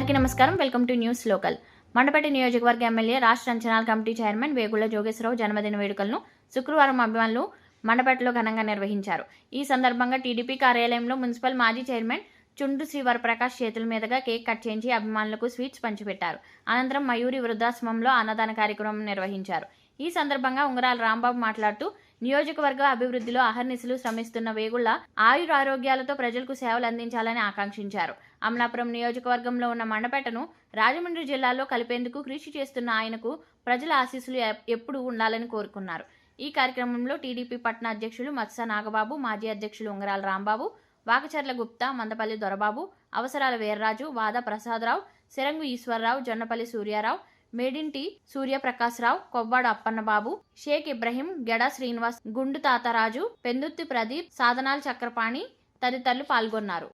అందరికీ నమస్కారం. Welcome to news local. Mandapeta నియోజకవర్గ ఎమ్మెల్యే రాష్ట్ర అంచనాల కమిటీ చైర్మన్ వేగుళ్ల జోగేశ్వరరావు జన్మదిన వేడుకలను శుక్రవారం అభిమానులు మండపేటలో ఘనంగా నిర్వహించారు. ఈ సందర్భంగా టీడీపీ కార్యాలయంలో మున్సిపల్ మాజీ చైర్మన్ చుండు శ్రీ వరప్రకాష్ చేతుల మీదుగా కేక్ కట్ చేయించి అభిమానులకు స్వీట్స్ పంచిపెట్టారు. అనంతరం మయూరి వృద్ధాశ్రమంలో అన్నదాన కార్యక్రమం నిర్వహించారు. ఈ సందర్భంగా ఉంగరాల రాంబాబు మాట్లాడుతూ నియోజకవర్గ అభివృద్ధిలో అహర్నిశలు శ్రమిస్తున్న వేగుళ్ల ఆయురారోగ్యాలతో ప్రజలకు సేవలు అందించాలని ఆకాంక్షించారు. అమలాపురం నియోజకవర్గంలో ఉన్న మండపేటను రాజమండ్రి జిల్లాలో కలిపేందుకు కృషి చేస్తున్న ఆయనకు ప్రజల ఆశీస్సులు ఎప్పుడూ ఉండాలని కోరుకున్నారు. ఈ కార్యక్రమంలో టీడీపీ పట్టణ అధ్యక్షులు మత్స నాగబాబు, మాజీ అధ్యక్షులు ఉంగరాల రాంబాబు, వాకచర్ల గుప్తా, మందపల్లి దొరబాబు, అవసరాల వీర్రాజు, వాద ప్రసాదరావు, సిరంగు ఈశ్వరరావు, జొన్నపల్లి సూర్యారావు, మేడింటి సూర్యప్రకాశ్రావు, కొవ్వాడ అప్పన్నబాబు, షేక్ ఇబ్రహీం, గెడా శ్రీనివాస్, గుండు తాతరాజు, పెందుత్తి ప్రదీప్, సాధనాల చక్రపాణి తదితరులు పాల్గొన్నారు.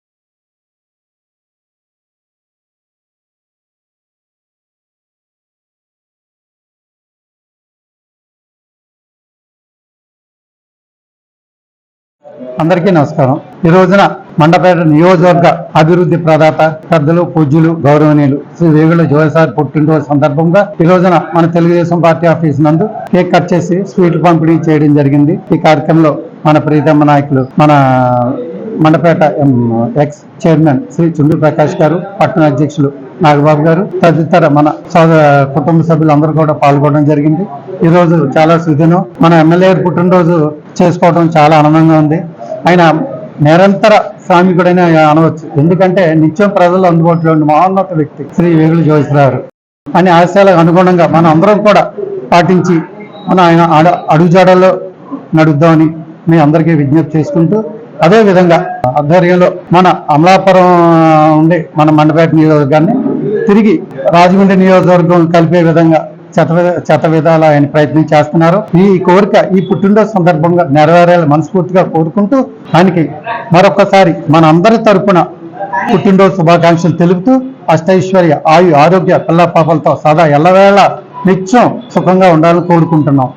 అందరికీ నమస్కారం. ఈ రోజున మండపేట నియోజకవర్గ అభివృద్ధి ప్రదాత పెద్దలు, పూజ్యులు, గౌరవనీయులు శ్రీ వేగుళ్ల జోగేశ్వరరావు పుట్టినరోజు సందర్భంగా ఈ రోజున మన తెలుగుదేశం పార్టీ ఆఫీస్ నందు కేక్ కట్ చేసి స్వీట్లు పంపిణీ చేయడం జరిగింది. ఈ కార్యక్రమంలో మన ప్రీతమ్మ నాయకులు, మన మండపేట ఎక్స్ చైర్మన్ శ్రీ చుండు ప్రకాష్ గారు, పట్టణ అధ్యక్షులు నాగబాబు గారు తదితర మన కుటుంబ సభ్యులు అందరూ కూడా పాల్గొనడం జరిగింది. ఈ రోజు చాలా సుదినం. మన ఎమ్మెల్యే పుట్టినరోజు చేసుకోవడం చాలా ఆనందంగా ఉంది. ఆయన నిరంతర శ్రామికుడైన అనవచ్చు. ఎందుకంటే నిత్యం ప్రజలు అందుబాటులో ఉన్న మహోన్నత వ్యక్తి శ్రీ వేగుళ్ల జోగేశ్వరరావు అనే ఆశయాలకు అనుగుణంగా మనం అందరం కూడా పాటించి ఆయన అడుగుజాడల్లో నడుద్దామని మీ అందరికీ విజ్ఞప్తి చేసుకుంటూ, అదేవిధంగా ఆధ్వర్యంలో మన అమలాపురం ఉండే మన మండపేట నియోజకవర్గాన్ని తిరిగి రాజమండ్రి నియోజకవర్గం కలిపే విధంగా శత విధాలు ఆయన ప్రయత్నం చేస్తున్నారు. ఈ కోరిక ఈ పుట్టినరోజు సందర్భంగా నెరవేరాలని మనస్ఫూర్తిగా కోరుకుంటూ ఆయనకి మరొకసారి మన అందరి తరపున పుట్టినరోజు శుభాకాంక్షలు తెలుపుతూ అష్టైశ్వర్య, ఆరోగ్య, పిల్ల పాపలతో సదా ఎల్లవేళ నిత్యం సుఖంగా ఉండాలని కోరుకుంటున్నాం.